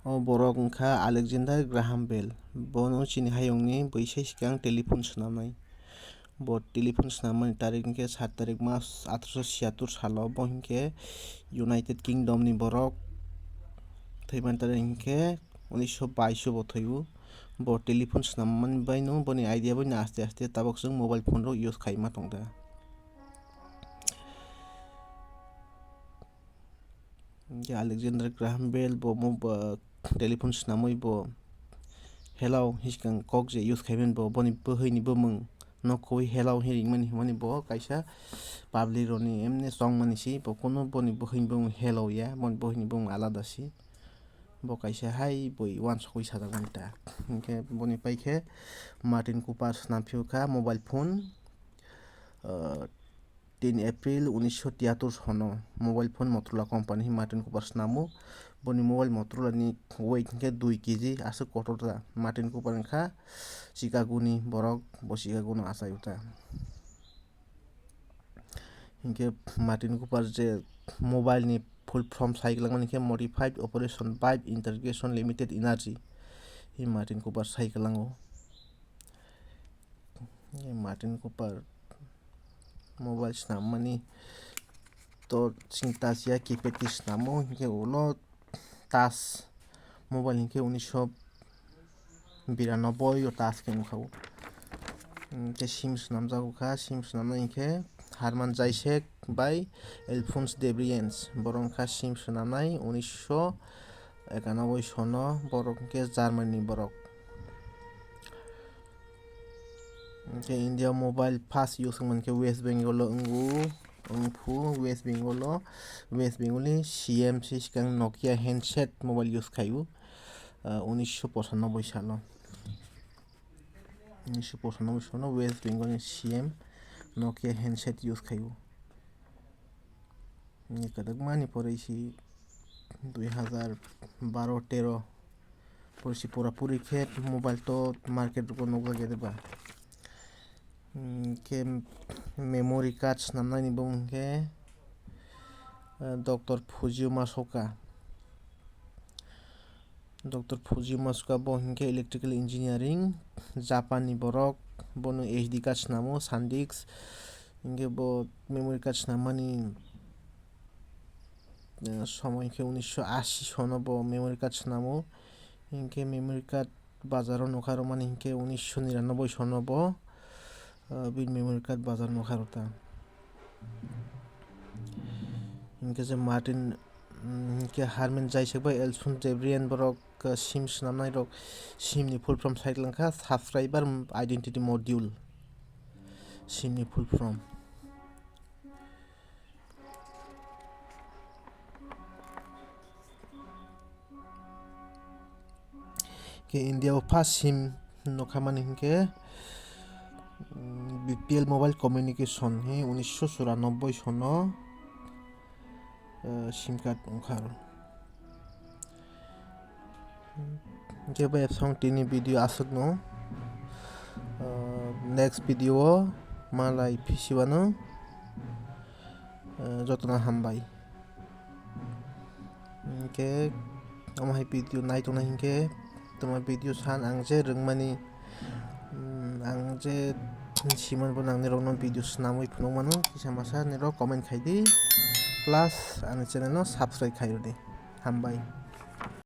borok wngkha Alexander Graham Bell bono chini hayungni buisai sikang telephone swnamnai bo telephone swnamani tarik hingke 7 tarik mas 1876 salo bo hingke United Kingdom ni borok thaiman tarik hingke 1922 bo thaiyo bo telephone swnamani bai no boni idea bai no aste aste tabok chwng mobile phone ro use khaima tongda. Alexander Graham Bell bo telephone swnamui bo hello hiskang kok je use khaiben bo boni bwhai ni bumung nokoi hello hiringmani himani bo kaisa public roni emne songmani si bo kono boni bwhai ni bumung hello ya boni bwhai ni bumung alada si bo kaisa hai boi wansukoi sajagmani ta hingke boni paikhe Martin Cooper swnamphio mobile phone 3 April 1973 sono mobile phone Motorola company Martin Cooper snamo boni mobile Motorola ni weight hingke 2 kg aswk kotor ta Martin Cooper wngkha Chicago ni borok bo Chicago no achai ta hingke Martin Cooper je mobile ni full form saikolangmani khe modified operation byte integration limited energy hi Martin Cooper saikolango Martin Cooper mobile swnamani to chingta sia keypad ni snamo hingke ulo touch mobile hingke 1992 o touch ke wngkha hingke sim swnamjago kha sim swnamnai hingke Herman Zaisek bai Alphonse Debriens borok wngkha sim swnamnai 1991 sono borok hingke Germany ni borok hingke India mobile first use wngmankhe West Bengal o wngwo wngphu West Bengal ni CMC sikang Nokia handset mobile use khaio 1995 salo 1995 sono West Bengal ni CM Nokia handset use khaio ni kwbangmani poraisi 2012-13 poraisi purapuri khe mobile to market o nukjak ba hingke memory card swnamnani bo hingke Dr. Fujio Masuoka bo hingke electrical engineering Japan ni borok bono HD card snamo SanDisk hingke bo memory card snamani সময় hingke 1980 sono bo memory card snamo hingke memory card bazar o nukharokmani hingke 1999 sono bo bini memory card bazar nukharok ta hingke je Martin hingke Herman Zaisek bai Alphonse Debriens borok sim swnamnai rok sim ni full form saiklang kha subscriber identity module sim ni full form ke India o first sim nukhamani hingke BPL mobile communication hi 1994 sono sim card wngkha hingke bai song tini video aswkno next video o malai phisibano jotona hambai hingke omo hai video naitongna hingke tongma video san ang je rwngmani ang je simon bo nang nirok no video swnamui phunukmano kisa masa nirok comment khai di plus ani channel no subscribe khairodi hambai.